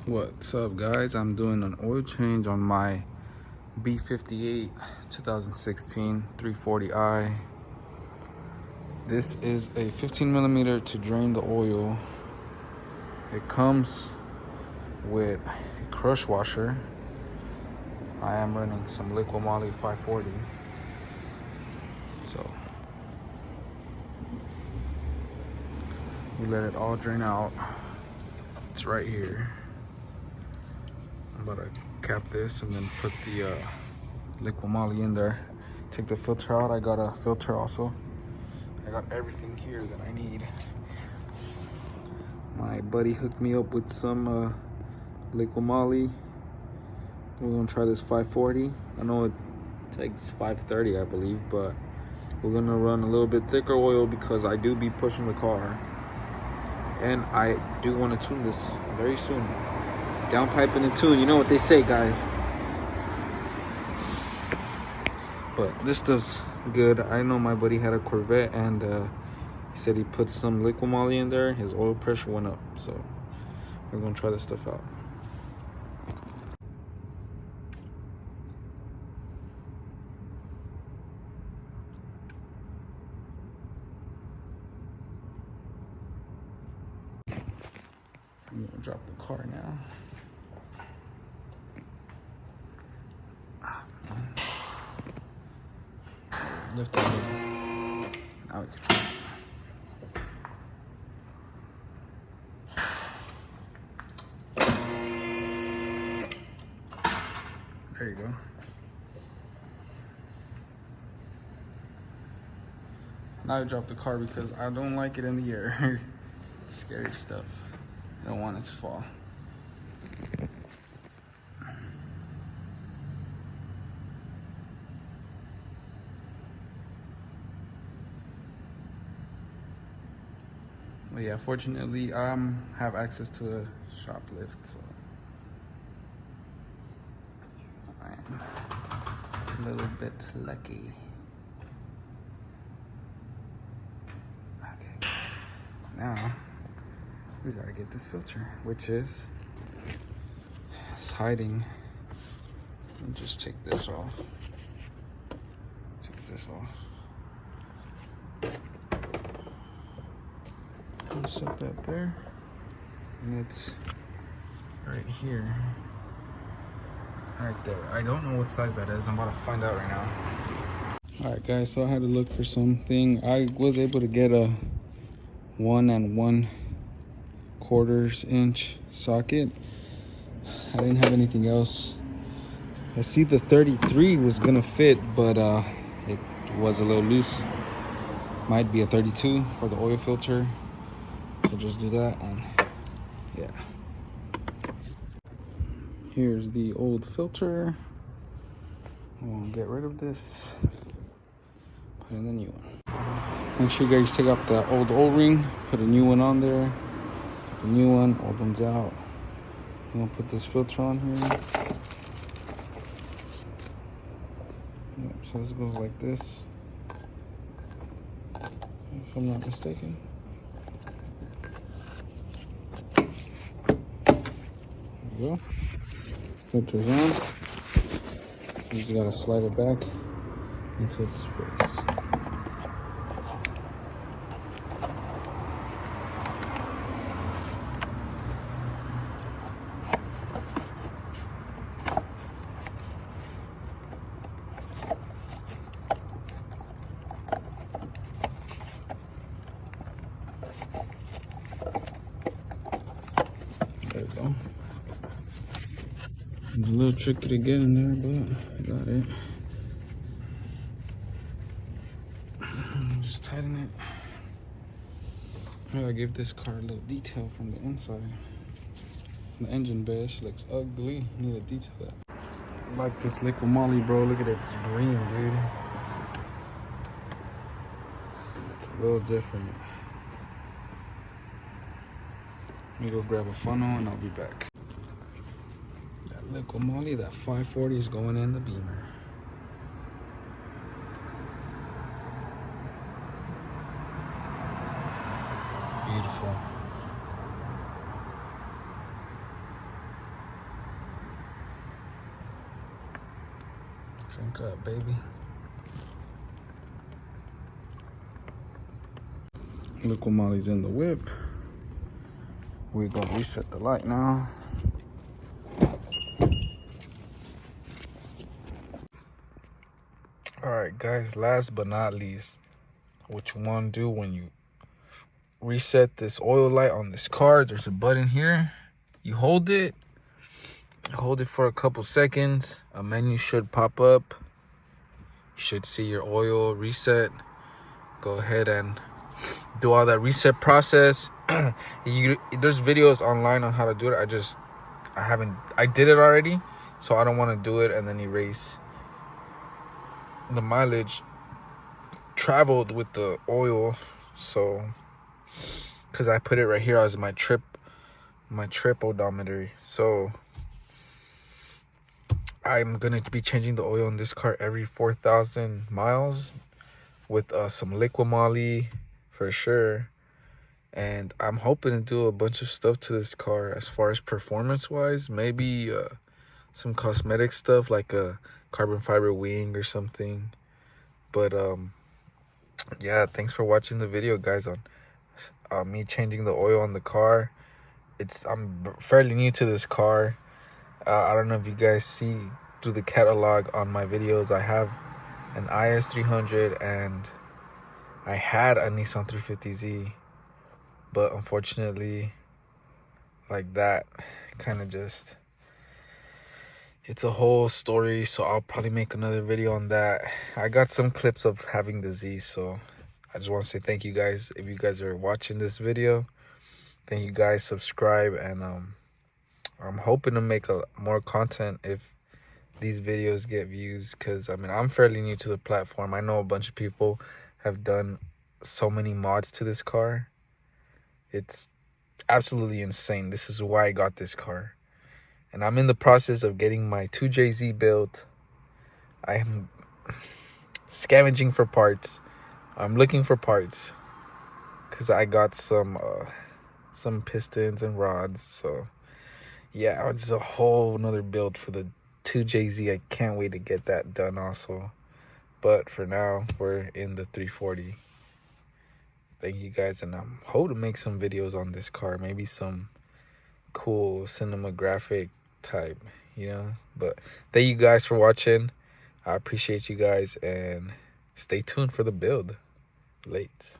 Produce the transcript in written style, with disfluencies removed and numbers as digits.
What's up, guys? I'm doing an oil change on my B58 2016 340i. This is a 15 millimeter to drain the oil. It comes with a crush washer. I am running some liquid moly 540. So we let it all drain out. It's right here. I'm about to cap this and then put the liquid moly in there. Take the filter out. I got a filter also. I got everything here that I need. My buddy hooked me up with some liquid moly. We're gonna try this 540. I know it takes 530, I believe, but we're gonna run a little bit thicker oil because I do be pushing the car. And I do want to tune this very soon. Downpiping and tune, you know what they say, guys. But this stuff's good. I know my buddy had a Corvette and he said he put some liquid moly in there. His oil pressure went up, so we're gonna try this stuff out. I'm gonna drop the car now. Lift it up. Now we can. There you go. Now I drop the car because I don't like it in the air. Scary stuff. I don't want it to fall. But yeah, fortunately, I have access to a shop lift, so I am a little bit lucky. Okay, now we gotta get this filter, which is it's hiding. Let me just take this off. Take this off. I'll set that there, and it's right here, right there. I don't know what size that is. I'm about to find out right now. All right, guys, so I had to look for something. I was able to get a 1 1/4 inch socket. I didn't have anything else. I see the 33 was gonna fit, but it was a little loose. Might be a 32 for the oil filter. We'll just do that, and yeah. Here's the old filter. We'll get rid of this. Put in the new one. Make sure you guys take off the old O-ring. Put a new one on there. Put the new one. Old one's out. I'm gonna put this filter on here. Yep, so this goes like this, if I'm not mistaken. There we go. Filter's on. You just gotta slide it back into its space. There we go. It's a little tricky to get in there, but I got it. Just tighten it. I gotta give this car a little detail from the inside. The engine bay, she looks ugly. Need to detail that. I like this liquid moly, bro. Look at it, it's green, dude. It's a little different. Let me go grab a funnel and I'll be back. That liquid moly, that 540 is going in the Beamer. Beautiful. Drink up, baby. Look what Molly's in the whip. We're gonna reset the light now. Alright guys, last but not least, what you wanna do when you reset this oil light on this car, there's a button here. You hold it for a couple seconds. A menu should pop up. You should see your oil reset. Go ahead and do all that reset process. There's videos online on how to do it. I did it already, so I don't want to do it and then erase the mileage traveled with the oil. So because I put it right here as my trip odometer. So I'm gonna be changing the oil in this car every 4,000 miles with some liquid moly for sure. And I'm hoping to do a bunch of stuff to this car as far as performance wise. Maybe some cosmetic stuff like a carbon fiber wing or something. But yeah, thanks for watching the video, guys, on me changing the oil on the car. I'm fairly new to this car. I don't know if you guys see through the catalog on my videos. I have an IS300 and I had a Nissan 350Z, but unfortunately, like that kind of just, it's a whole story, so I'll probably make another video on that. I got some clips of having the Z, so I just want to say thank you guys. If you guys are watching this video, thank you guys. Subscribe, and I'm hoping to make more content if these videos get views, because I mean, I'm fairly new to the platform. I know a bunch of people have done so many mods to this car. It's absolutely insane. This is why I got this car, and I'm in the process of getting my 2JZ built. I am scavenging for parts. I'm looking for parts because I got some pistons and rods. So yeah, it's a whole nother build for the 2JZ. I can't wait to get that done also. But for now, we're in the 340. Thank you guys, and I'm hoping to make some videos on this car. Maybe some cool cinematographic type, But thank you guys for watching. I appreciate you guys, and stay tuned for the build. Late.